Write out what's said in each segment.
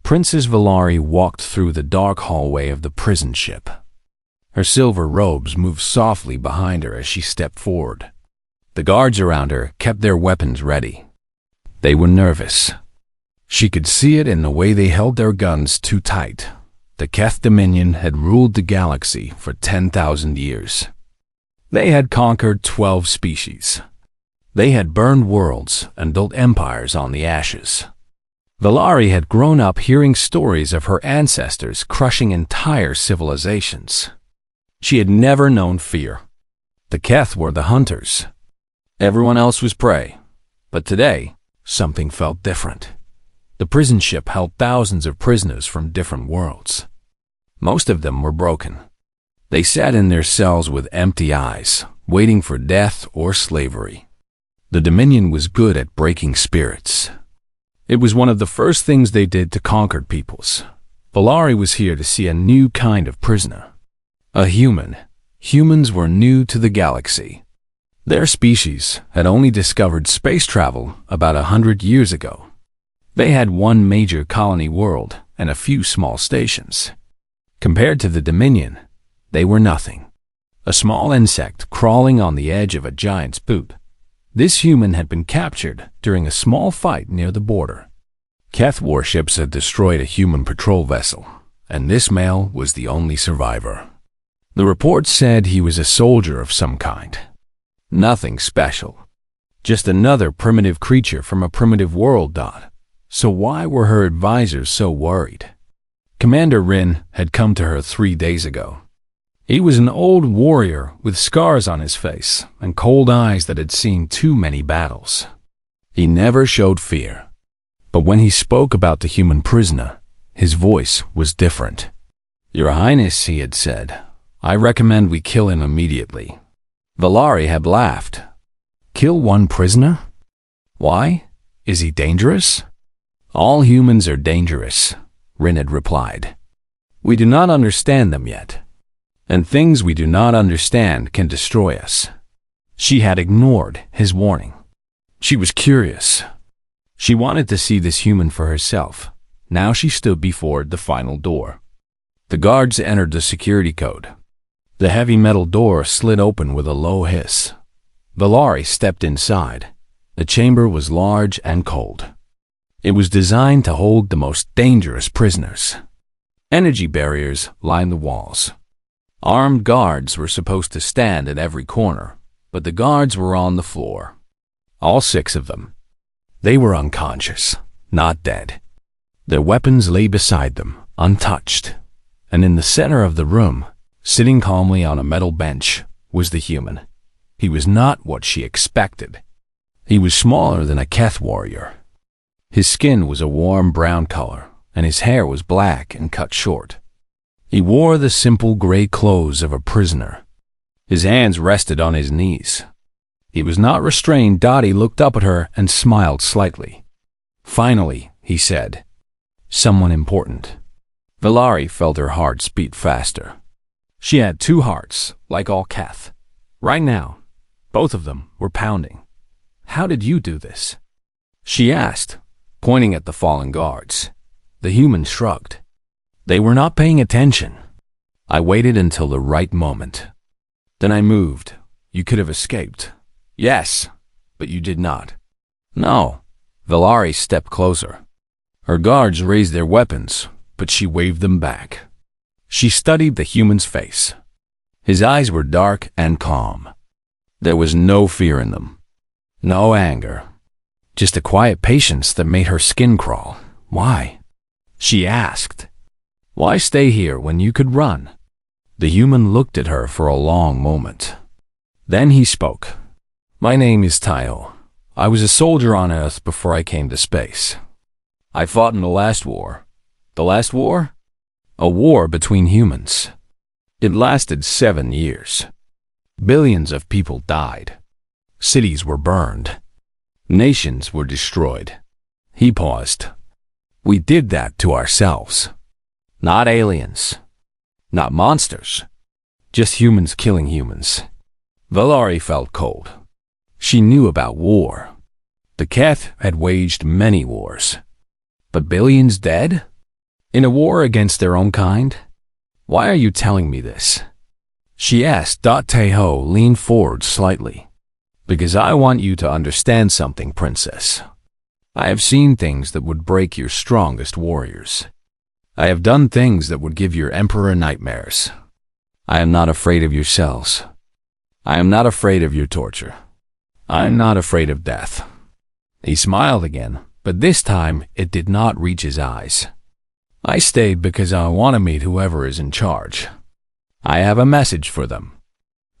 Princess Valari walked through the dark hallway of the prison ship. Her silver robes moved softly behind her as she stepped forward. The guards around her kept their weapons ready. They were nervous. She could see it in the way they held their guns too tight. The Keth Dominion had ruled the galaxy for 10,000 years. They had conquered 12 species. They had burned worlds and built empires on the ashes. Valari had grown up hearing stories of her ancestors crushing entire civilizations. She had never known fear. The Keth were the hunters. Everyone else was prey. But today, something felt different. The prison ship held thousands of prisoners from different worlds. Most of them were broken. They sat in their cells with empty eyes, waiting for death or slavery. The Dominion was good at breaking spirits. It was one of the first things they did to conquered peoples. Valari was here to see a new kind of prisoner. A human. Humans were new to the galaxy. Their species had only discovered space travel about 100 years ago. They had one major colony world and a few small stations. Compared to the Dominion, they were nothing. A small insect crawling on the edge of a giant's boot. This human had been captured during a small fight near the border. Keth warships had destroyed a human patrol vessel, and this male was the only survivor. The report said he was a soldier of some kind. Nothing special. Just another primitive creature from a primitive world. So why were her advisors so worried? Commander Rin had come to her 3 days ago. He was an old warrior with scars on his face and cold eyes that had seen too many battles. He never showed fear. But when he spoke about the human prisoner, his voice was different. "Your Highness," he had said, "I recommend we kill him immediately." Valari had laughed. "Kill one prisoner? Why? Is he dangerous?" "All humans are dangerous," Rin had replied. "We do not understand them yet. And things we do not understand can destroy us." She had ignored his warning. She was curious. She wanted to see this human for herself. Now she stood before the final door. The guards entered the security code. The heavy metal door slid open with a low hiss. Valari stepped inside. The chamber was large and cold. It was designed to hold the most dangerous prisoners. Energy barriers lined the walls. Armed guards were supposed to stand at every corner, but the guards were on the floor. All 6 of them. They were unconscious, not dead. Their weapons lay beside them, untouched. And in the center of the room, sitting calmly on a metal bench, was the human. He was not what she expected. He was smaller than a Keth warrior. His skin was a warm brown color, and his hair was black and cut short. He wore the simple gray clothes of a prisoner. His hands rested on his knees. He was not restrained. Dottie looked up at her and smiled slightly. "Finally," he said. "Someone important." Valari felt her heart beat faster. She had 2 hearts, like all Keth. Right now, both of them were pounding. "How did you do this?" she asked, pointing at the fallen guards. The human shrugged. "They were not paying attention. I waited until the right moment. Then I moved. You could have escaped." "Yes, but you did not." "No." Valari stepped closer. Her guards raised their weapons, but she waved them back. She studied the human's face. His eyes were dark and calm. There was no fear in them. No anger. Just a quiet patience that made her skin crawl. "Why?" she asked. "Why stay here when you could run?" The human looked at her for a long moment. Then he spoke. "My name is Tayo. I was a soldier on Earth before I came to space. I fought in the last war." "The last war?" "A war between humans. It lasted 7 years. Billions of people died. Cities were burned. Nations were destroyed." He paused. "We did that to ourselves. Not aliens. Not monsters. Just humans killing humans." Valari felt cold. She knew about war. The Keth had waged many wars. But billions dead? In a war against their own kind? Why are you telling me this? She asked. Taeho leaned forward slightly. Because I want you to understand something, Princess. I have seen things that would break your strongest warriors. I have done things that would give your emperor nightmares. I am not afraid of your cells. I am not afraid of your torture. I am not afraid of death. He smiled again, but this time it did not reach his eyes. I stayed because I want to meet whoever is in charge. I have a message for them.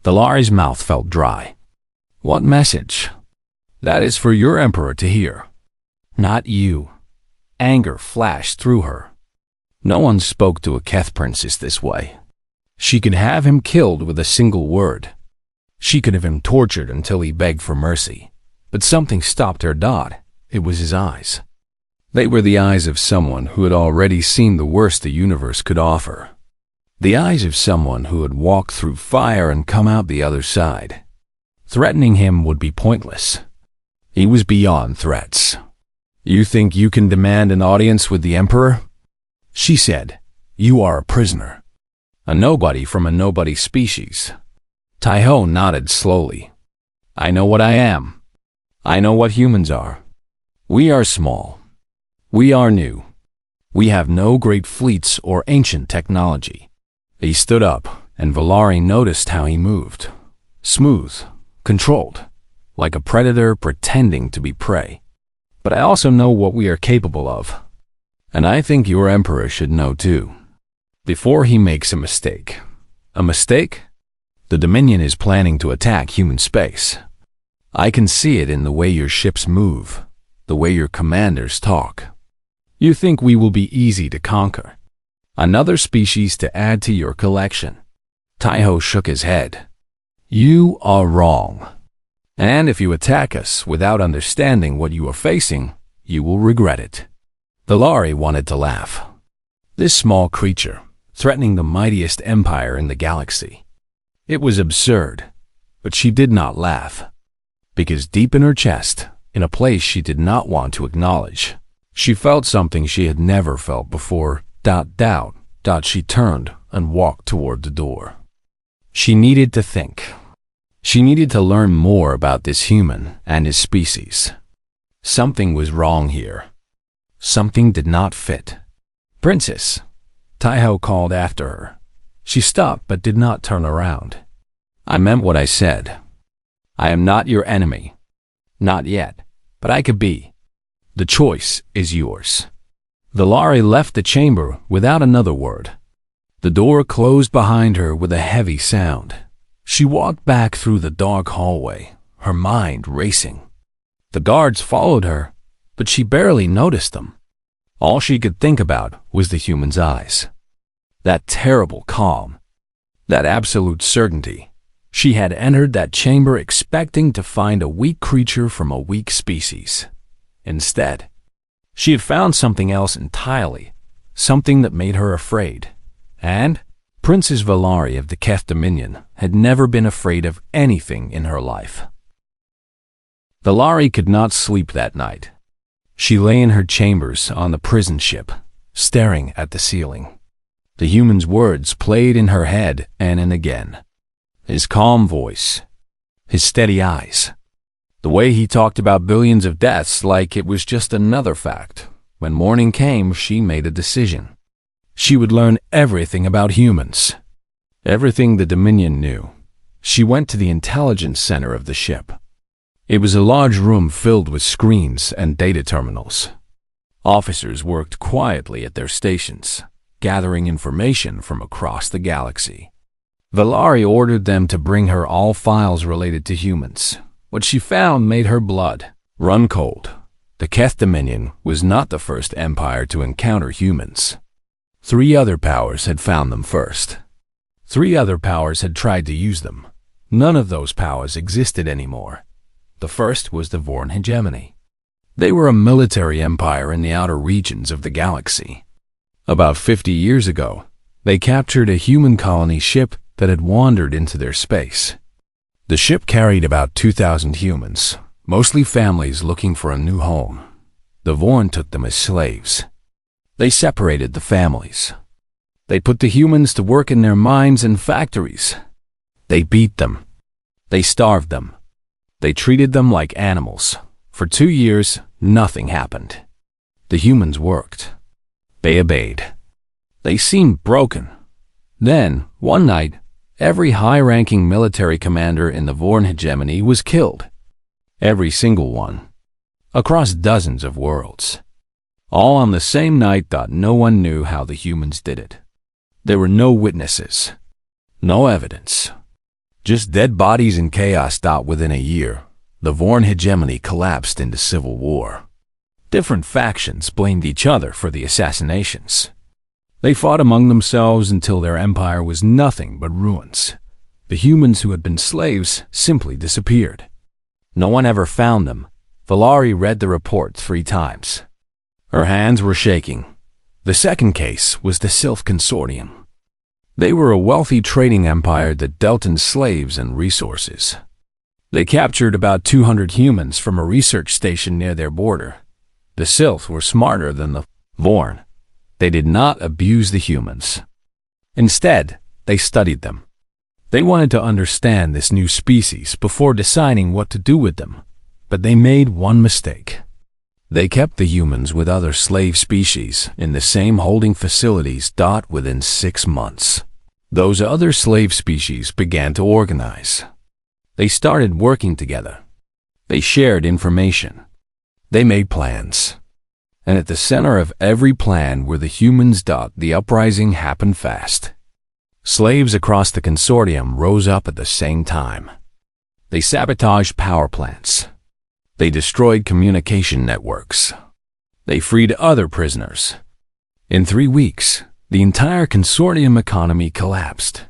The Lari's mouth felt dry. What message? That is for your emperor to hear. Not you. Anger flashed through her. No one spoke to a Keth princess this way. She could have him killed with a single word. She could have him tortured until he begged for mercy. But something stopped her. It was his eyes. They were the eyes of someone who had already seen the worst the universe could offer. The eyes of someone who had walked through fire and come out the other side. Threatening him would be pointless. He was beyond threats. You think you can demand an audience with the Emperor? She said, You are a prisoner. A nobody from a nobody species. Taeho nodded slowly. I know what I am. I know what humans are. We are small. We are new. We have no great fleets or ancient technology. He stood up, and Valari noticed how he moved. Smooth, controlled, like a predator pretending to be prey. But I also know what we are capable of. And I think your emperor should know too. Before he makes a mistake. A mistake? The Dominion is planning to attack human space. I can see it in the way your ships move, the way your commanders talk. You think we will be easy to conquer? Another species to add to your collection. Taeho shook his head. You are wrong. And if you attack us without understanding what you are facing, you will regret it. The Lari wanted to laugh. This small creature, threatening the mightiest empire in the galaxy. It was absurd, but she did not laugh. Because deep in her chest, in a place she did not want to acknowledge, she felt something she had never felt before. She turned and walked toward the door. She needed to think. She needed to learn more about this human and his species. Something was wrong here. Something did not fit. Princess, Taeho called after her. She stopped but did not turn around. I meant what I said. I am not your enemy. Not yet, but I could be. The choice is yours. The Lari left the chamber without another word. The door closed behind her with a heavy sound. She walked back through the dark hallway, her mind racing. The guards followed her, but she barely noticed them. All she could think about was the human's eyes. That terrible calm, that absolute certainty. She had entered that chamber expecting to find a weak creature from a weak species. Instead, she had found something else entirely, something that made her afraid. And Princess Valari of the Keth Dominion had never been afraid of anything in her life. The Lari could not sleep that night. She lay in her chambers on the prison ship, staring at the ceiling. The human's words played in her head and again. His calm voice, his steady eyes. The way he talked about billions of deaths like it was just another fact. When morning came, she made a decision. She would learn everything about humans. Everything the Dominion knew. She went to the intelligence center of the ship. It was a large room filled with screens and data terminals. Officers worked quietly at their stations, gathering information from across the galaxy. Valari ordered them to bring her all files related to humans. What she found made her blood run cold. The Keth Dominion was not the first empire to encounter humans. 3 other powers had found them first. 3 other powers had tried to use them. None of those powers existed anymore. The first was the Vorn hegemony. They were a military empire in the outer regions of the galaxy. About 50 years ago, they captured a human colony ship that had wandered into their space. The ship carried about 2,000 humans, mostly families looking for a new home. The Vorn took them as slaves. They separated the families. They put the humans to work in their mines and factories. They beat them. They starved them. They treated them like animals. For 2 years, nothing happened. The humans worked. They obeyed. They seemed broken. Then, one night, every high-ranking military commander in the Vorn hegemony was killed. Every single one. Across dozens of worlds. All on the same night that no one knew how the humans did it. There were no witnesses. No evidence. Just dead bodies and chaos. Within a year, the Vorn hegemony collapsed into civil war. Different factions blamed each other for the assassinations. They fought among themselves until their empire was nothing but ruins. The humans who had been slaves simply disappeared. No one ever found them. Valari read the report 3 times. Her hands were shaking. The second case was the Sylph Consortium. They were a wealthy trading empire that dealt in slaves and resources. They captured about 200 humans from a research station near their border. The Sylph were smarter than the Vorn. They did not abuse the humans. Instead, they studied them. They wanted to understand this new species before deciding what to do with them. But they made one mistake. They kept the humans with other slave species in the same holding facilities. Within 6 months, those other slave species began to organize. They started working together. They shared information. They made plans. And at the center of every plan were the humans. The uprising happened fast. Slaves across the consortium rose up at the same time. They sabotaged power plants. They destroyed communication networks. They freed other prisoners. In 3 weeks, the entire consortium economy collapsed.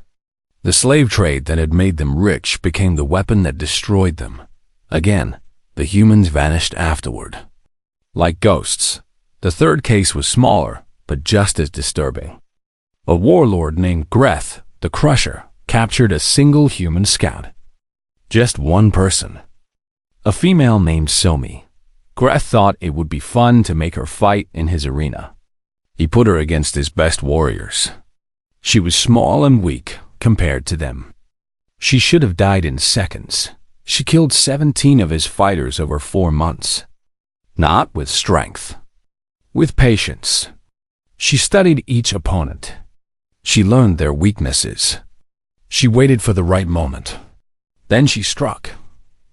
The slave trade that had made them rich became the weapon that destroyed them. Again, the humans vanished afterward. Like ghosts. The third case was smaller, but just as disturbing. A warlord named Greth, the Crusher, captured a single human scout. Just one person. A female named Somi. Greth thought it would be fun to make her fight in his arena. He put her against his best warriors. She was small and weak compared to them. She should have died in seconds. She killed 17 of his fighters over 4 months. Not with strength. With patience. She studied each opponent. She learned their weaknesses. She waited for the right moment. Then she struck.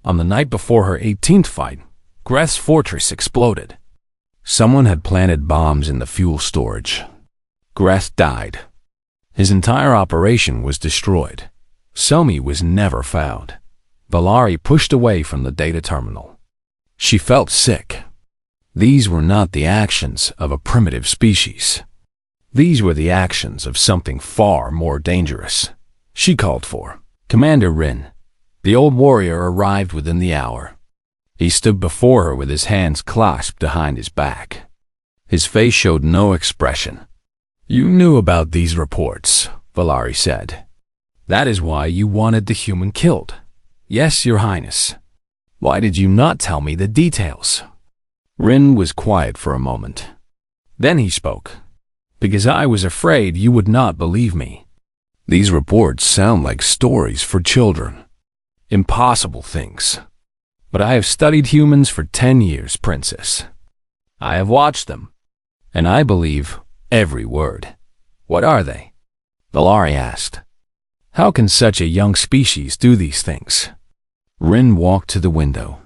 On the night before her 18th fight, Greth's fortress exploded. Someone had planted bombs in the fuel storage. Greth died. His entire operation was destroyed. Somi was never found. Valari pushed away from the data terminal. She felt sick. These were not the actions of a primitive species. These were the actions of something far more dangerous. She called for Commander Rin. The old warrior arrived within the hour. He stood before her with his hands clasped behind his back. His face showed no expression. "You knew about these reports," Valari said. "That is why you wanted the human killed." "Yes, Your Highness." "Why did you not tell me the details?" Rin was quiet for a moment. Then he spoke. "Because I was afraid you would not believe me. These reports sound like stories for children. Impossible things. But I have studied humans for 10 years, Princess. I have watched them, and I believe every word." "What are they?" Valari asked. "How can such a young species do these things?" Rin walked to the window.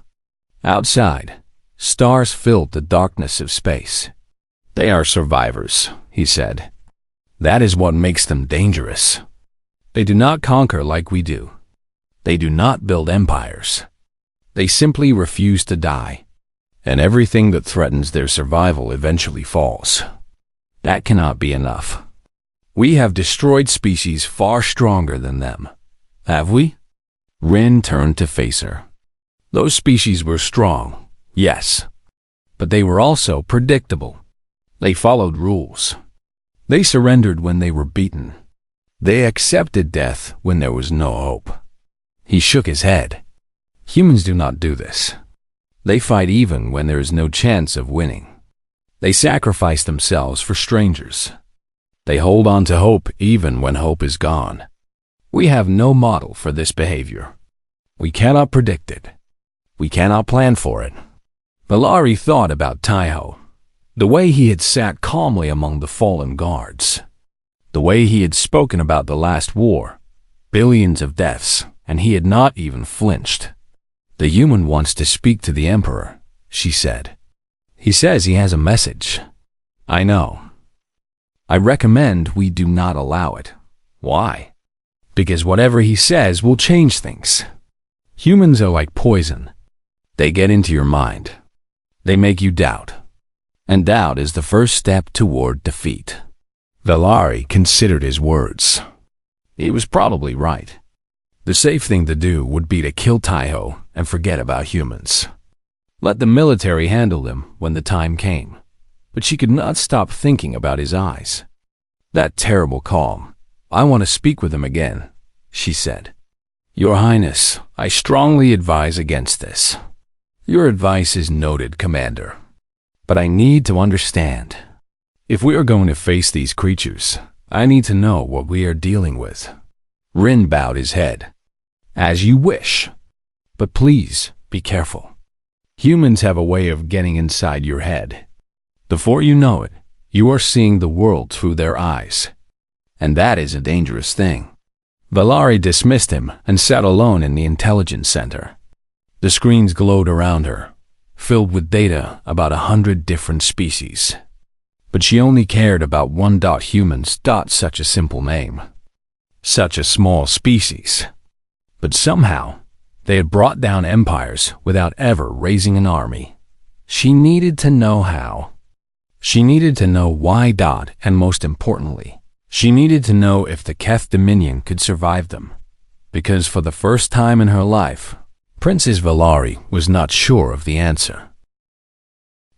Outside, stars filled the darkness of space. "They are survivors," he said. "That is what makes them dangerous. They do not conquer like we do. They do not build empires. They simply refuse to die, and everything that threatens their survival eventually falls. That cannot be enough. We have destroyed species far stronger than them. Have we?" Rin turned to face her. "Those species were strong, yes, but they were also predictable. They followed rules. They surrendered when they were beaten. They accepted death when there was no hope." He shook his head. "Humans do not do this. They fight even when there is no chance of winning. They sacrifice themselves for strangers. They hold on to hope even when hope is gone. We have no model for this behavior. We cannot predict it. We cannot plan for it. Valari thought about THFY, the way he had sat calmly among the fallen guards, the way he had spoken about the last war, billions of deaths, and he had not even flinched. "The human wants to speak to the Emperor," she said. "He says he has a message." "I know. I recommend we do not allow it." "Why?" "Because whatever he says will change things. Humans are like poison. They get into your mind. They make you doubt. And doubt is the first step toward defeat." Valari considered his words. He was probably right. The safe thing to do would be to kill THFY and forget about humans. Let the military handle them when the time came. But she could not stop thinking about his eyes. That terrible calm. "I want to speak with him again," she said. "Your Highness, I strongly advise against this." "Your advice is noted, Commander. But I need to understand. If we are going to face these creatures, I need to know what we are dealing with." Rin bowed his head. "As you wish. But please, be careful. Humans have a way of getting inside your head. Before you know it, you are seeing the world through their eyes. And that is a dangerous thing." Valari dismissed him and sat alone in the intelligence center. The screens glowed around her, filled with data about 100 different species. But she only cared about one. Humans. Such a simple name. Such a small species. But somehow, they had brought down empires without ever raising an army. She needed to know how. She needed to know why. And most importantly, she needed to know if the Keth Dominion could survive them. Because for the first time in her life, Princess Valari was not sure of the answer.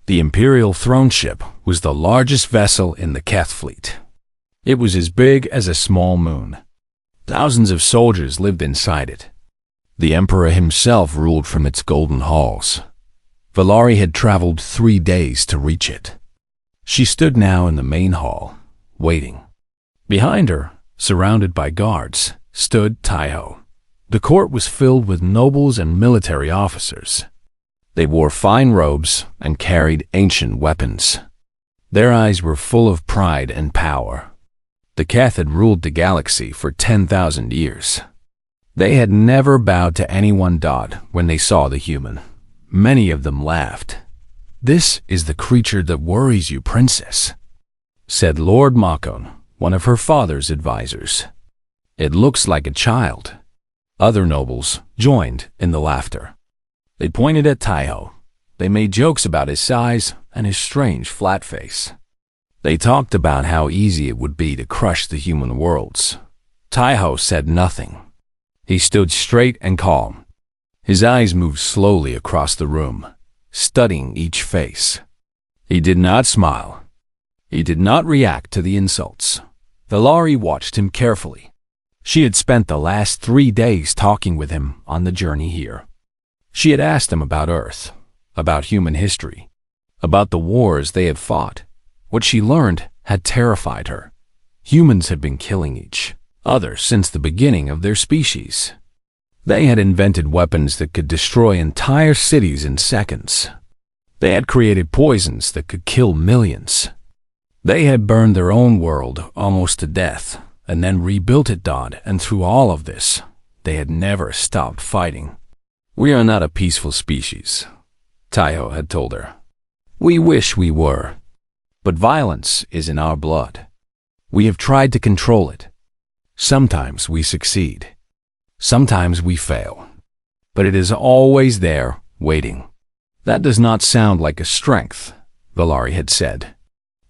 The Imperial throne ship was the largest vessel in the Keth fleet. It was as big as a small moon. Thousands of soldiers lived inside it. The Emperor himself ruled from its golden halls. Valari had traveled 3 days to reach it. She stood now in the main hall, waiting. Behind her, surrounded by guards, stood THFY. The court was filled with nobles and military officers. They wore fine robes and carried ancient weapons. Their eyes were full of pride and power. The Keth had ruled the galaxy for 10,000 years. They had never bowed to anyone. When they saw the human, many of them laughed. "This is the creature that worries you, Princess," said Lord Makon, one of her father's advisors. "It looks like a child." Other nobles joined in the laughter. They pointed at THFY. They made jokes about his size and his strange flat face. They talked about how easy it would be to crush the human worlds. THFY said nothing. He stood straight and calm. His eyes moved slowly across the room, studying each face. He did not smile. He did not react to the insults. Valari watched him carefully. She had spent the last 3 days talking with him on the journey here. She had asked him about Earth, about human history, about the wars they had fought. What she learned had terrified her. Humans had been killing each other since the beginning of their species. They had invented weapons that could destroy entire cities in seconds. They had created poisons that could kill millions. They had burned their own world almost to death, and then rebuilt it. And through all of this, they had never stopped fighting. "We are not a peaceful species," THFY had told her. "We wish we were. But violence is in our blood. We have tried to control it. Sometimes we succeed. Sometimes we fail. But it is always there, waiting." "That does not sound like a strength," Valari had said.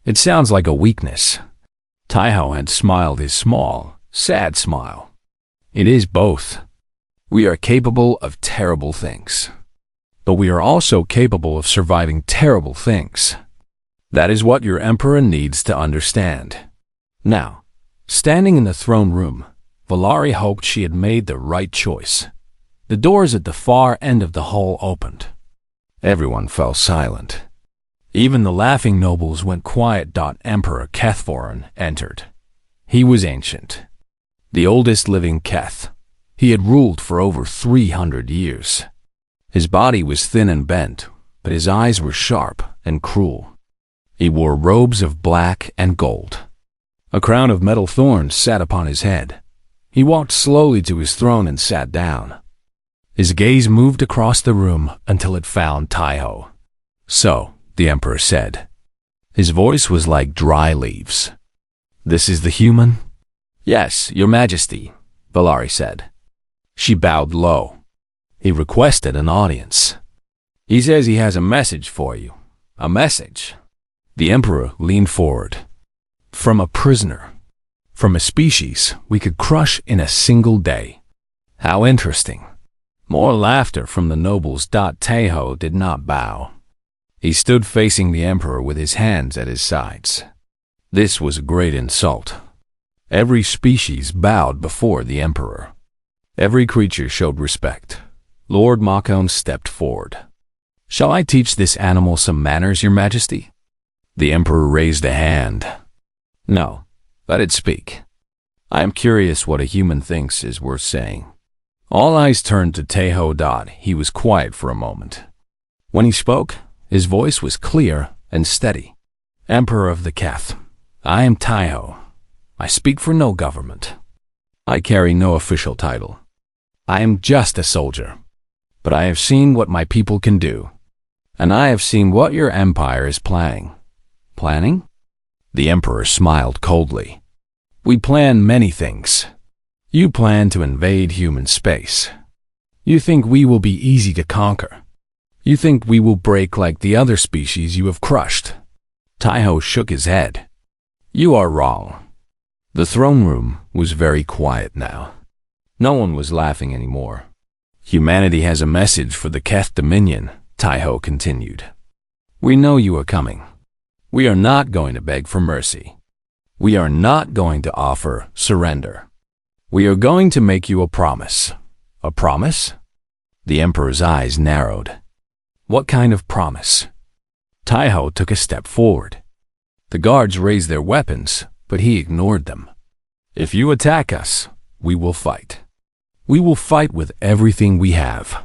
"It sounds like a weakness." THFY had smiled his small, sad smile. "It is both. We are capable of terrible things. But we are also capable of surviving terrible things. That is what your Emperor needs to understand." Now, standing in the throne room, Valari hoped she had made the right choice. The doors at the far end of the hall opened. Everyone fell silent. Even the laughing nobles went quiet. Emperor Kethvorin entered. He was ancient, the oldest living Keth. He had ruled for over 300 years. His body was thin and bent, but his eyes were sharp and cruel. He wore robes of black and gold. A crown of metal thorns sat upon his head. He walked slowly to his throne and sat down. His gaze moved across the room until it found THFY. "So," the emperor said. His voice was like dry leaves. "This is the human?" "Yes, your majesty," Valari said. She bowed low. "He requested an audience. He says he has a message for you." "A message?" The emperor leaned forward. "From a prisoner. From a species we could crush in a single day." "How interesting." More laughter from the nobles. THFY did not bow. He stood facing the emperor with his hands at his sides. This was a great insult. Every species bowed before the emperor. Every creature showed respect. Lord Makon stepped forward. "Shall I teach this animal some manners, your majesty?" The emperor raised a hand. "No, let it speak. I am curious what a human thinks is worth saying." All eyes turned to THFY. He was quiet for a moment. When he spoke, his voice was clear and steady. "Emperor of the Keth, I am THFY. I speak for no government. I carry no official title. I am just a soldier. But I have seen what my people can do. And I have seen what your empire is planning." "Planning?" The emperor smiled coldly. "We plan many things. You plan to invade human space. You think we will be easy to conquer. You think we will break like the other species you have crushed." THFY shook his head. "You are wrong." The throne room was very quiet now. No one was laughing anymore. "Humanity has a message for the Keth Dominion," THFY continued. "We know you are coming. We are not going to beg for mercy. We are not going to offer surrender. We are going to make you a promise." "A promise?" The emperor's eyes narrowed. "What kind of promise?" THFY took a step forward. The guards raised their weapons, but he ignored them. "If you attack us, we will fight. We will fight with everything we have.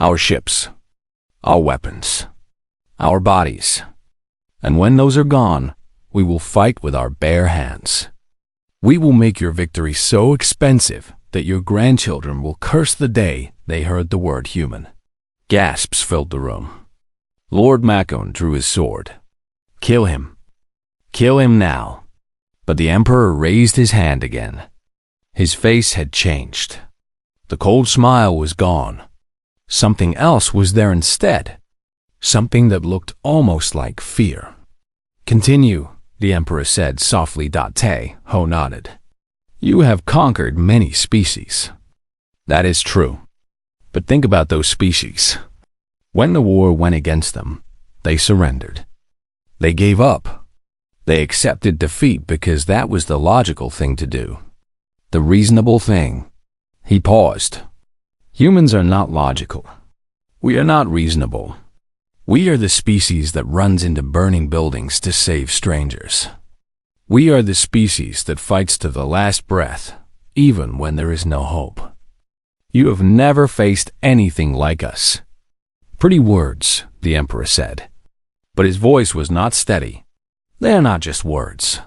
Our ships, our weapons, our bodies. And when those are gone, we will fight with our bare hands. We will make your victory so expensive that your grandchildren will curse the day they heard the word human." Gasps filled the room. Lord Makon drew his sword. "Kill him. Kill him now." But the emperor raised his hand again. His face had changed. The cold smile was gone. Something else was there instead. Something that looked almost like fear. "Continue," the emperor said softly. THFY nodded. "You have conquered many species." "That is true. But think about those species. When the war went against them, they surrendered. They gave up. They accepted defeat because that was the logical thing to do. The reasonable thing." He paused. "Humans are not logical. We are not reasonable. We are the species that runs into burning buildings to save strangers. We are the species that fights to the last breath, even when there is no hope. You have never faced anything like us." "Pretty words," the emperor said. But his voice was not steady. "They are not just words.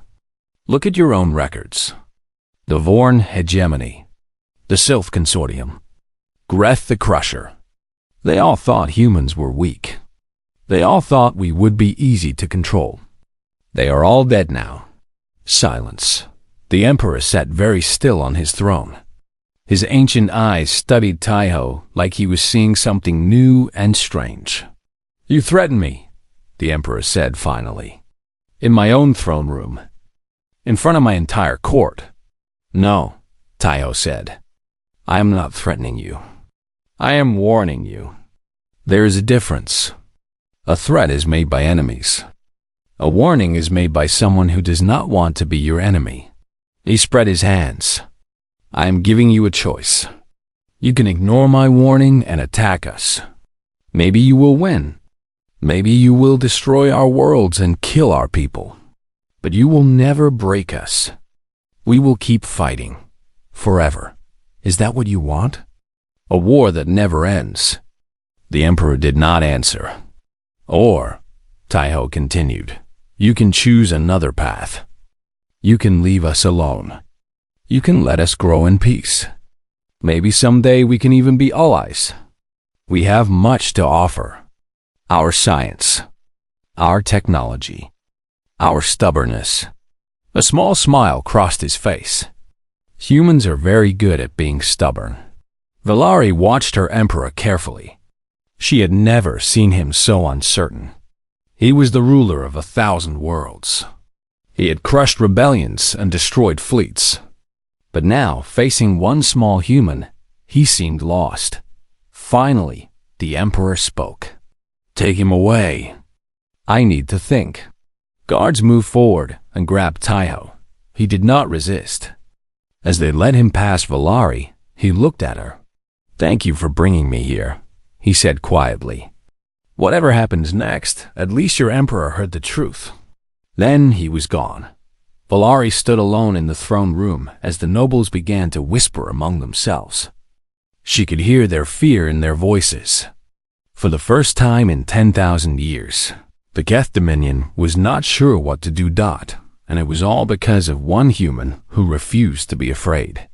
Look at your own records. The Vorn hegemony, the Sylph Consortium, Greth the Crusher. They all thought humans were weak. They all thought we would be easy to control. They are all dead now." Silence. The emperor sat very still on his throne. His ancient eyes studied THFY like he was seeing something new and strange. "You threaten me," the emperor said finally. "In my own throne room. In front of my entire court." "No," THFY said. "I am not threatening you. I am warning you. There is a difference. A threat is made by enemies. A warning is made by someone who does not want to be your enemy." He spread his hands. "I am giving you a choice. You can ignore my warning and attack us. Maybe you will win. Maybe you will destroy our worlds and kill our people, but you will never break us. We will keep fighting. Forever. Is that what you want? A war that never ends." The Emperor did not answer. "Or," THFY continued, "you can choose another path. You can leave us alone. You can let us grow in peace. Maybe someday we can even be allies. We have much to offer. Our science, our technology, our stubbornness." A small smile crossed his face. Humans are very good at being stubborn. Valari watched her Emperor carefully. She had never seen him so uncertain. He was the ruler of 1,000 worlds. He had crushed rebellions and destroyed fleets. But now, facing one small human, he seemed lost. Finally, the Emperor spoke. "Take him away. I need to think." Guards moved forward and grabbed THFY. He did not resist. As they led him past Valari, he looked at her. "Thank you for bringing me here," he said quietly. "Whatever happens next, at least your Emperor heard the truth." Then he was gone. Valari stood alone in the throne room as the nobles began to whisper among themselves. She could hear their fear in their voices. For the first time in 10,000 years, the Geth Dominion was not sure what to do. And it was all because of one human who refused to be afraid.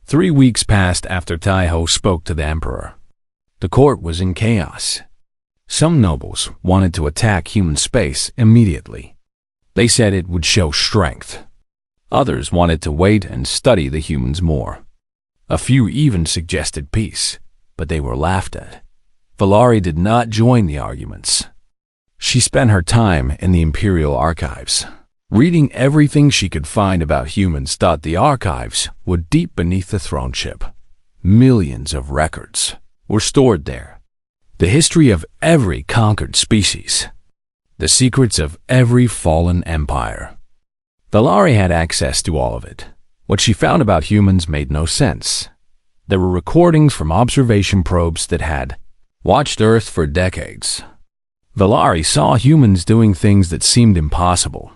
3 weeks passed after THFY spoke to the Emperor. The court was in chaos. Some nobles wanted to attack human space immediately. They said it would show strength. Others wanted to wait and study the humans more. A few even suggested peace, but they were laughed at. Valari did not join the arguments. She spent her time in the Imperial Archives, reading everything she could find about humans. The archives were deep beneath the throne ship. Millions of records were stored there. The history of every conquered species. The secrets of every fallen empire. Valari had access to all of it. What she found about humans made no sense. There were recordings from observation probes that had watched Earth for decades. Valari saw humans doing things that seemed impossible.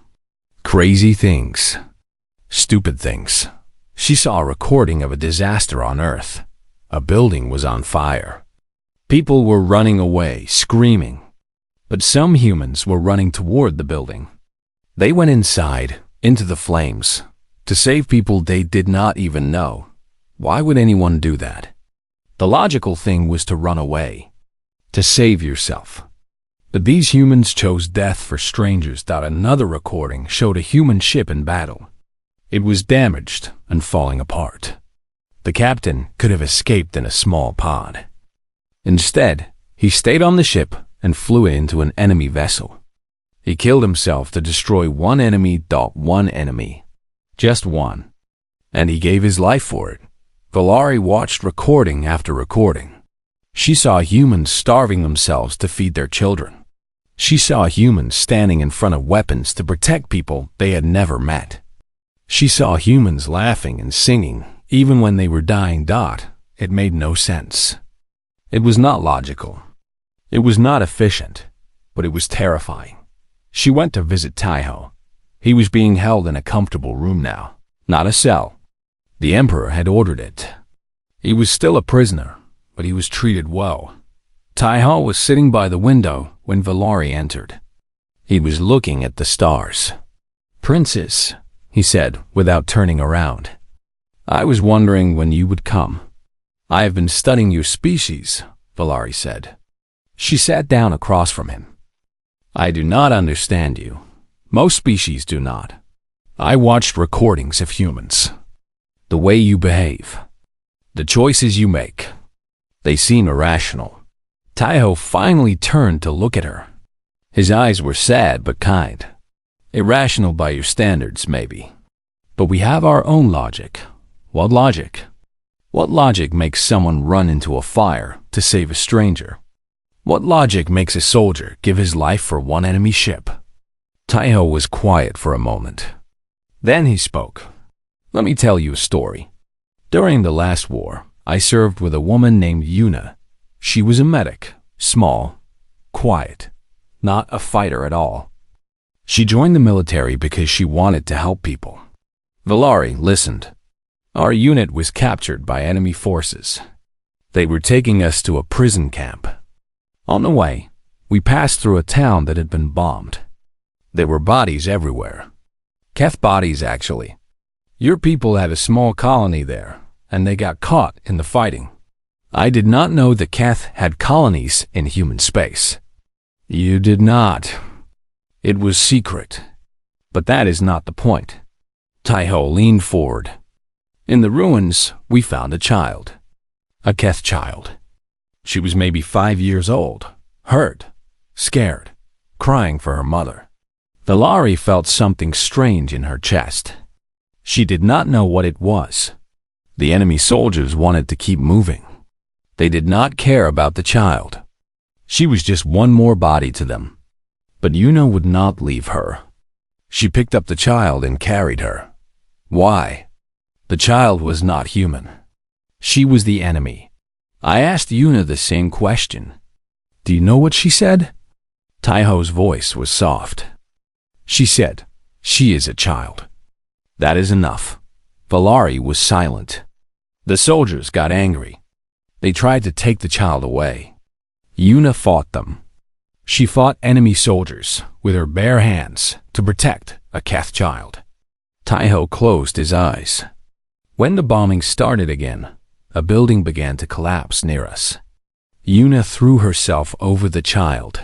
Crazy things. Stupid things. She saw a recording of a disaster on Earth. A building was on fire. People were running away, screaming. But some humans were running toward the building. They went inside, into the flames, to save people they did not even know. Why would anyone do that? The logical thing was to run away. To save yourself. But these humans chose death for strangers. Another recording showed a human ship in battle. It was damaged and falling apart. The captain could have escaped in a small pod. Instead, he stayed on the ship and flew into an enemy vessel. He killed himself to destroy one enemy. One enemy. Just one. And he gave his life for it. Valari watched recording after recording. She saw humans starving themselves to feed their children. She saw humans standing in front of weapons to protect people they had never met. She saw humans laughing and singing, even when they were dying. It made no sense. It was not logical. It was not efficient, but it was terrifying. She went to visit THFY. He was being held in a comfortable room now, not a cell. The Emperor had ordered it. He was still a prisoner, but he was treated well. THFY was sitting by the window when Valari entered. He was looking at the stars. "Princess," he said without turning around, "I was wondering when you would come." "I have been studying your species," Valari said. She sat down across from him. "I do not understand you. Most species do not. I watched recordings of humans. The way you behave. The choices you make. They seem irrational." THFY finally turned to look at her. His eyes were sad but kind. "Irrational by your standards, maybe. But we have our own logic." "What logic?" "What logic makes someone run into a fire to save a stranger? What logic makes a soldier give his life for one enemy ship?" THFY was quiet for a moment. Then he spoke. "Let me tell you a story. During the last war, I served with a woman named Yuna. She was a medic, small, quiet, not a fighter at all. She joined the military because she wanted to help people. Valari listened. Our unit was captured by enemy forces. They were taking us to a prison camp. On the way, we passed through a town that had been bombed. There were bodies everywhere. Keth bodies, actually. Your people had a small colony there, and they got caught in the fighting. I did not know that Keth had colonies in human space. You did not. It was secret. But that is not the point. THFY leaned forward. In the ruins, we found a child. A Keth child. She was maybe 5 years old, hurt, scared, crying for her mother. Valari felt something strange in her chest. She did not know what it was. The enemy soldiers wanted to keep moving. They did not care about the child. She was just one more body to them. But Yuna would not leave her. She picked up the child and carried her. Why? The child was not human. She was the enemy. I asked Yuna the same question. Do you know what she said? THFY's voice was soft. She said, she is a child. That is enough. Valari was silent. The soldiers got angry. They tried to take the child away. Yuna fought them. She fought enemy soldiers with her bare hands to protect a Keth child. THFY closed his eyes. When the bombing started again, a building began to collapse near us. Yuna threw herself over the child.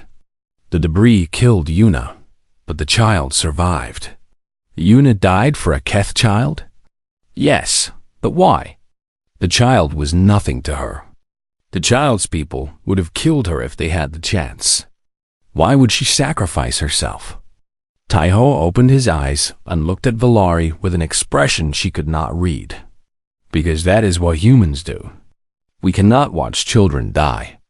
The debris killed Yuna, but the child survived. Yuna died for a Keth child? Yes, but why? The child was nothing to her. The child's people would have killed her if they had the chance. Why would she sacrifice herself? THFY opened his eyes and looked at Valari with an expression she could not read. Because that is what humans do. We cannot watch children die.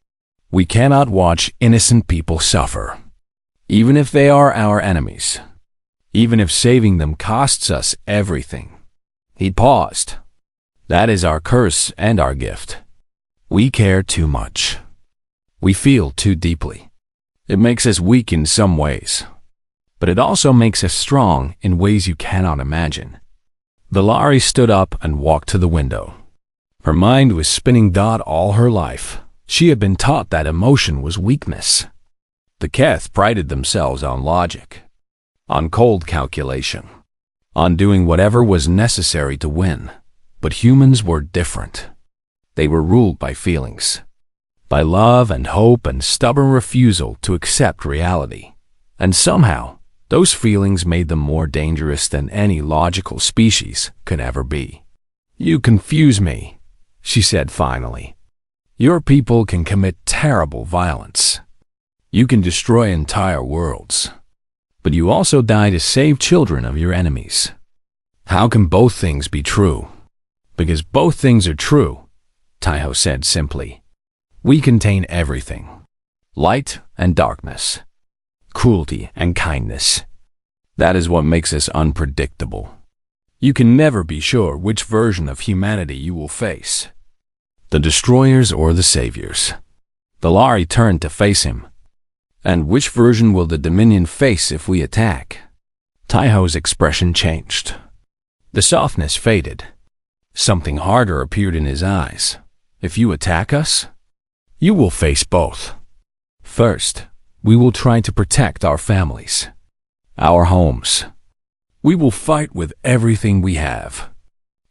We cannot watch innocent people suffer. Even if they are our enemies. Even if saving them costs us everything. He paused. That is our curse and our gift. We care too much. We feel too deeply. It makes us weak in some ways. But it also makes us strong in ways you cannot imagine. Valari stood up and walked to the window. Her mind was spinning all her life. She had been taught that emotion was weakness. The Keth prided themselves on logic, on cold calculation, on doing whatever was necessary to win. But humans were different. They were ruled by feelings, by love and hope and stubborn refusal to accept reality. And somehow, those feelings made them more dangerous than any logical species could ever be. You confuse me, she said finally. Your people can commit terrible violence. You can destroy entire worlds. But you also die to save children of your enemies. How can both things be true? Because both things are true, THFY said simply. We contain everything. Light and darkness. Cruelty and kindness. That is what makes us unpredictable. You can never be sure which version of humanity you will face. The destroyers or the saviors. Valari turned to face him. And which version will the Dominion face if we attack? THFY's expression changed. The softness faded. Something harder appeared in his eyes. If you attack us, you will face both. First, we will try to protect our families, our homes. We will fight with everything we have.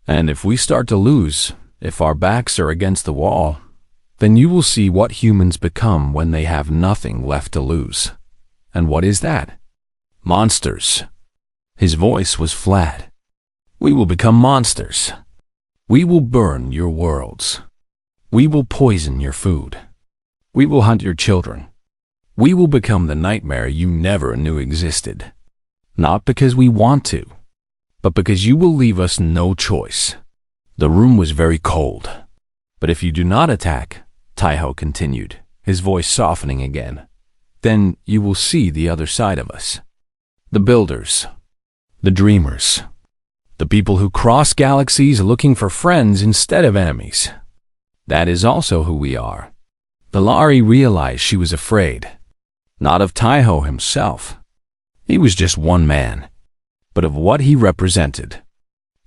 And if we start to lose, if our backs are against the wall, then you will see what humans become when they have nothing left to lose. And what is that? Monsters. His voice was flat. We will become monsters. We will burn your worlds. We will poison your food. We will hunt your children. We will become the nightmare you never knew existed. Not because we want to, but because you will leave us no choice. The room was very cold. But if you do not attack, THFY continued, his voice softening again, then you will see the other side of us. The builders. The dreamers. The people who cross galaxies looking for friends instead of enemies. That is also who we are. Valari realized she was afraid. Not of THFY himself. He was just one man, but of what he represented.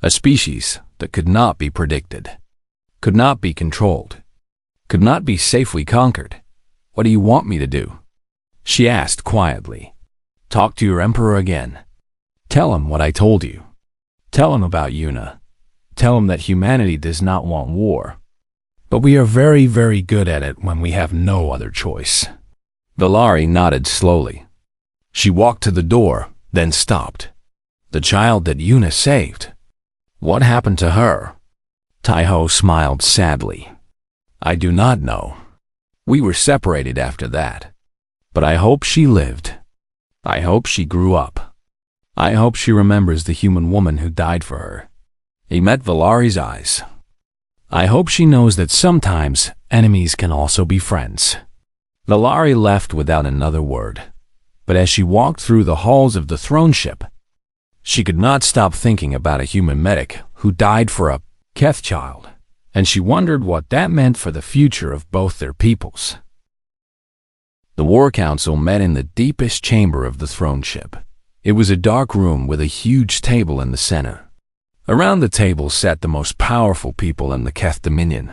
A species that could not be predicted, could not be controlled, could not be safely conquered. What do you want me to do? She asked quietly. Talk to your emperor again. Tell him what I told you. Tell him about Yuna. Tell him that humanity does not want war. But we are very, very good at it when we have no other choice. Valari nodded slowly. She walked to the door, then stopped. The child that Yuna saved. What happened to her? THFY smiled sadly. I do not know. We were separated after that. But I hope she lived. I hope she grew up. I hope she remembers the human woman who died for her. He met Valari's eyes. I hope she knows that sometimes enemies can also be friends. Valari left without another word. But as she walked through the halls of the throne ship, she could not stop thinking about a human medic who died for a Keth child, and she wondered what that meant for the future of both their peoples. The War Council met in the deepest chamber of the throne ship. It was a dark room with a huge table in the center. Around the table sat the most powerful people in the Keth Dominion: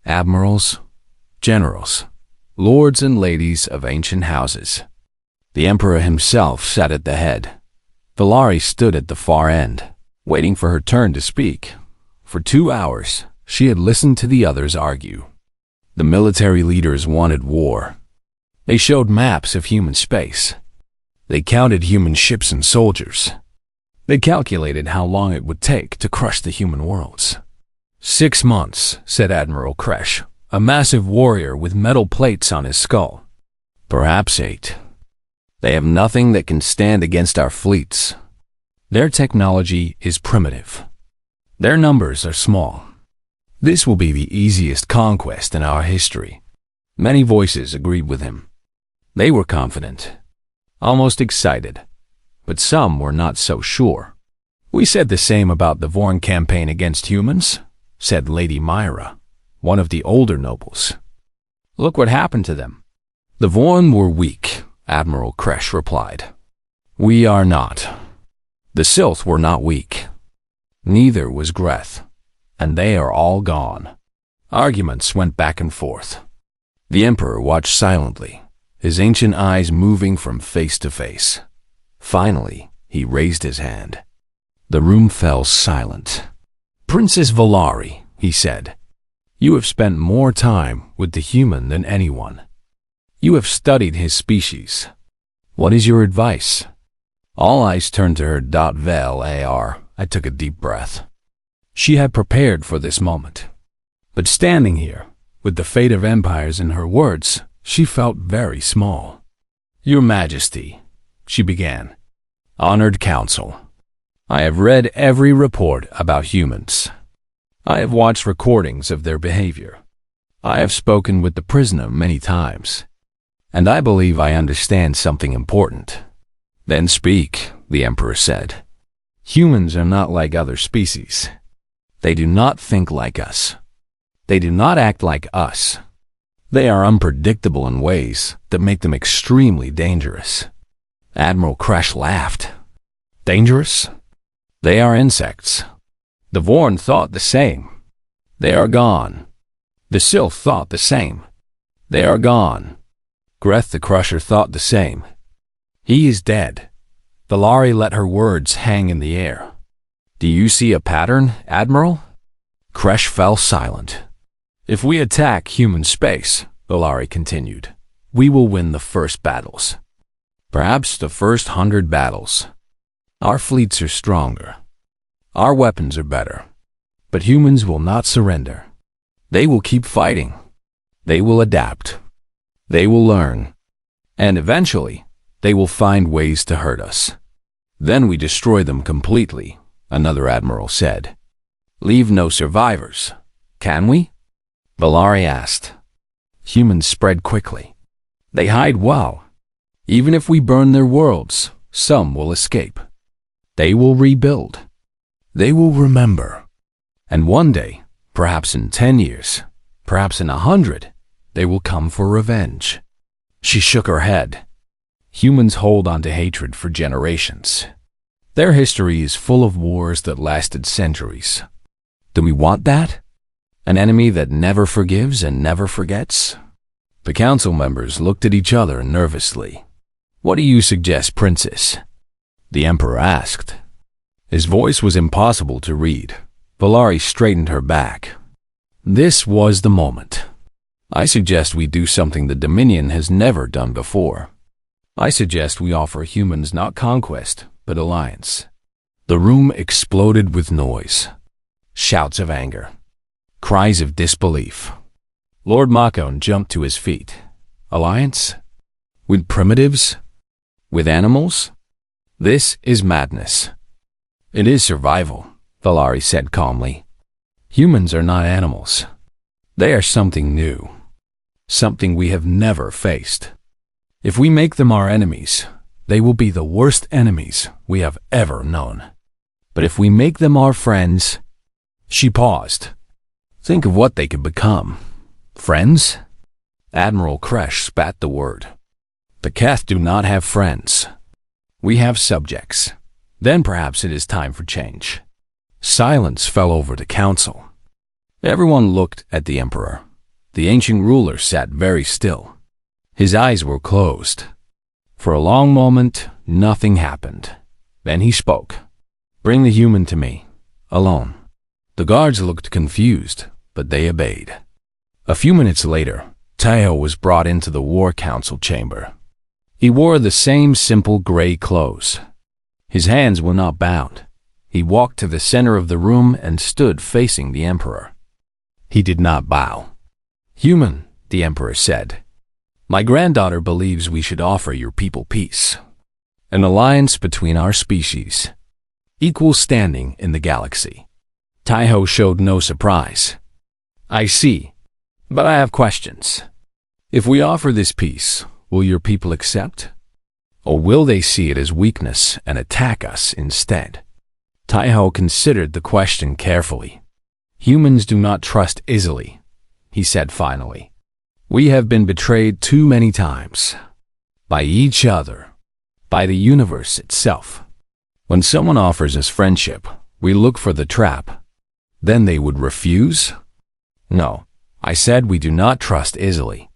admirals, generals, lords and ladies of ancient houses. The emperor himself sat at the head. Valari stood at the far end, waiting for her turn to speak. For 2 hours, she had listened to the others argue. The military leaders wanted war. They showed maps of human space. They counted human ships and soldiers. They calculated how long it would take to crush the human worlds. 6 months, said Admiral Kresh, a massive warrior with metal plates on his skull. Perhaps 8. They have nothing that can stand against our fleets. Their technology is primitive. Their numbers are small. This will be the easiest conquest in our history. Many voices agreed with him. They were confident, almost excited, but some were not so sure. We said the same about the Vorn campaign against humans, said Lady Myra, one of the older nobles. Look what happened to them. The Vorn were weak, Admiral Kresh replied. We are not. The Sylth were not weak. Neither was Greth, and they are all gone. Arguments went back and forth. The Emperor watched silently, his ancient eyes moving from face to face. Finally, he raised his hand. The room fell silent. Princess Valari, he said, you have spent more time with the human than anyone. You have studied his species. What is your advice? All eyes turned to her. Vel Ar. I took a deep breath. She had prepared for this moment. But standing here, with the fate of empires in her words, she felt very small. Your Majesty, she began. Honored Council, I have read every report about humans. I have watched recordings of their behavior. I have spoken with the prisoner many times. And I believe I understand something important. Then speak, the Emperor said. Humans are not like other species. They do not think like us. They do not act like us. They are unpredictable in ways that make them extremely dangerous. Admiral Kresh laughed. Dangerous? They are insects. The Vorn thought the same. They are gone. The Sylph thought the same. They are gone. Greth the Crusher thought the same. He is dead. Valari let her words hang in the air. Do you see a pattern, Admiral? Kresh fell silent. If we attack human space, Valari continued, we will win the first battles. Perhaps the first 100 battles. Our fleets are stronger. Our weapons are better. But humans will not surrender. They will keep fighting. They will adapt. They will learn. And eventually, they will find ways to hurt us. Then we destroy them completely, another admiral said. Leave no survivors, can we? Valari asked. Humans spread quickly. They hide well. Even if we burn their worlds, some will escape. They will rebuild. They will remember. And one day, perhaps in 10 years, perhaps in 100, they will come for revenge. She shook her head. Humans hold on to hatred for generations. Their history is full of wars that lasted centuries. Do we want that? An enemy that never forgives and never forgets? The council members looked at each other nervously. What do you suggest, Princess? The Emperor asked. His voice was impossible to read. Valari straightened her back. This was the moment. I suggest we do something the Dominion has never done before. I suggest we offer humans not conquest, but alliance. The room exploded with noise. Shouts of anger. Cries of disbelief. Lord Makon jumped to his feet. Alliance? With primitives? With animals? This is madness. It is survival, Valari said calmly. Humans are not animals. They are something new. Something we have never faced. If we make them our enemies, they will be the worst enemies we have ever known. But if we make them our friends... She paused. Think of what they could become. Friends? Admiral Kresh spat the word. The Keth do not have friends. We have subjects. Then perhaps it is time for change. Silence fell over the council. Everyone looked at the Emperor. The ancient ruler sat very still. His eyes were closed. For a long moment, nothing happened. Then he spoke. Bring the human to me, alone. The guards looked confused, but they obeyed. A few minutes later, THFY was brought into the War Council chamber. He wore the same simple gray clothes. His hands were not bound. He walked to the center of the room and stood facing the Emperor. He did not bow. Human, the Emperor said, my granddaughter believes we should offer your people peace. An alliance between our species. Equal standing in the galaxy. THFY showed no surprise. I see, but I have questions. If we offer this peace, will your people accept? Or will they see it as weakness and attack us instead? THFY considered the question carefully. Humans do not trust easily, he said finally. We have been betrayed too many times. By each other. By the universe itself. When someone offers us friendship, we look for the trap. Then they would refuse? No, I said we do not trust easily.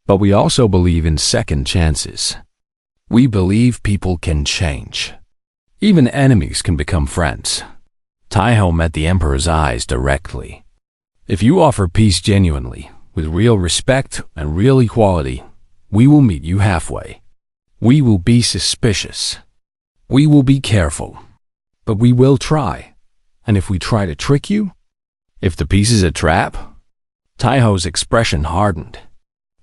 But we also believe in second chances. We believe people can change. Even enemies can become friends. THFY met the Emperor's eyes directly. If you offer peace genuinely, with real respect and real equality, we will meet you halfway. We will be suspicious. We will be careful. But we will try. And if we try to trick you? If the peace is a trap? THFY's expression hardened.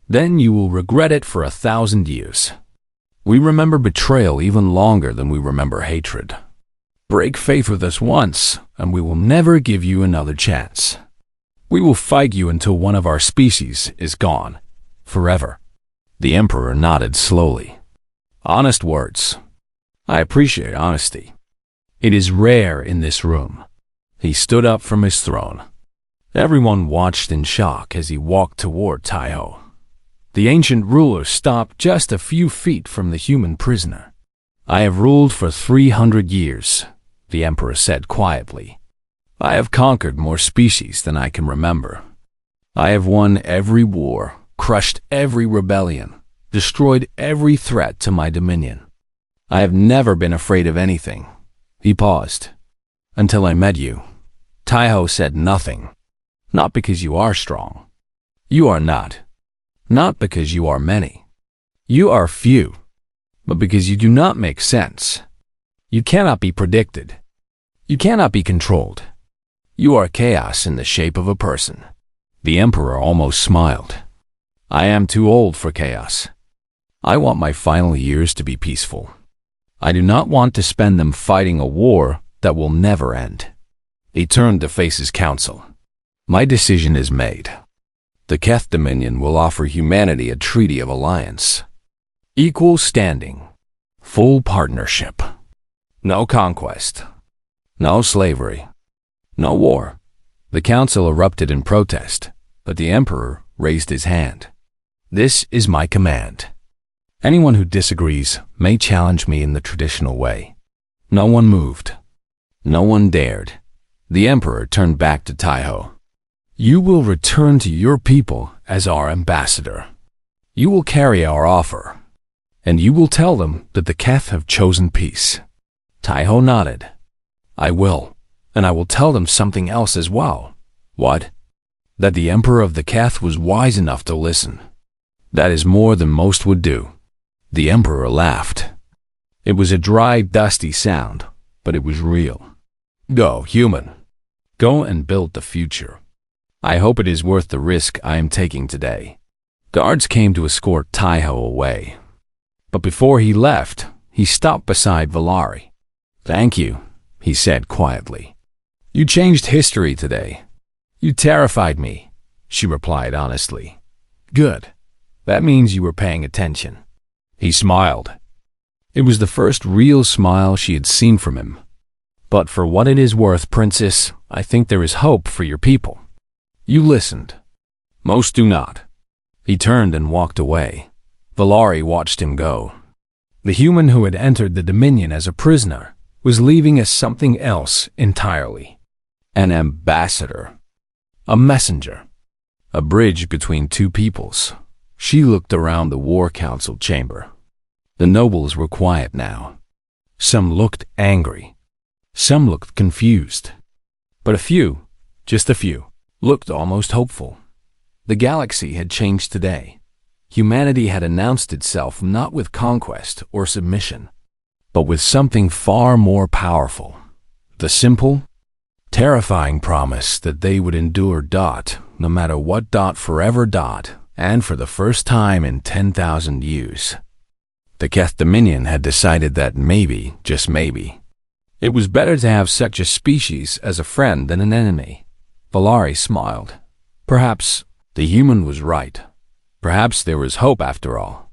Then you will regret it for 1,000 years. We remember betrayal even longer than we remember hatred. Break faith with us once, and we will never give you another chance. We will fight you until one of our species is gone. Forever. The Emperor nodded slowly. Honest words. I appreciate honesty. It is rare in this room. He stood up from his throne. Everyone watched in shock as he walked toward THFY. The ancient ruler stopped just a few feet from the human prisoner. I have ruled for 300 years, the Emperor said quietly. I have conquered more species than I can remember. I have won every war, crushed every rebellion, destroyed every threat to my dominion. I have never been afraid of anything. He paused. Until I met you. THFY said nothing. Not because you are strong. You are not. Not because you are many. You are few. But because you do not make sense. You cannot be predicted. You cannot be controlled. You are chaos in the shape of a person. The Emperor almost smiled. I am too old for chaos. I want my final years to be peaceful. I do not want to spend them fighting a war that will never end. He turned to face his council. My decision is made. The Keth Dominion will offer humanity a treaty of alliance. Equal standing. Full partnership. No conquest. No slavery. No war. The council erupted in protest, but the Emperor raised his hand. This is my command. Anyone who disagrees may challenge me in the traditional way. No one moved. No one dared. The emperor turned back to THFY. You will return to your people as our ambassador. You will carry our offer, and you will tell them that the Keth have chosen peace. THFY nodded. I will, and I will tell them something else as well. What? That the emperor of the Keth was wise enough to listen. That is more than most would do. The emperor laughed. It was a dry, dusty sound, but it was real. Go, human. Go and build the future. I hope it is worth the risk I am taking today. Guards came to escort THFY away. But before he left, he stopped beside Valari. Thank you, he said quietly. You changed history today. You terrified me, she replied honestly. Good. That means you were paying attention. He smiled. It was the first real smile she had seen from him. But for what it is worth, Princess, I think there is hope for your people. You listened. Most do not. He turned and walked away. Valari watched him go. The human who had entered the Dominion as a prisoner was leaving as something else entirely. An ambassador. A messenger. A bridge between two peoples. She looked around the War Council chamber. The nobles were quiet now. Some looked angry. Some looked confused. But a few, just a few, looked almost hopeful. The galaxy had changed today. Humanity had announced itself not with conquest or submission, but with something far more powerful. The simple, terrifying promise that they would endure no matter what forever, and for the first time in 10,000 years. The Keth Dominion had decided that maybe, just maybe, it was better to have such a species as a friend than an enemy. Valari smiled. Perhaps the human was right. Perhaps there was hope after all.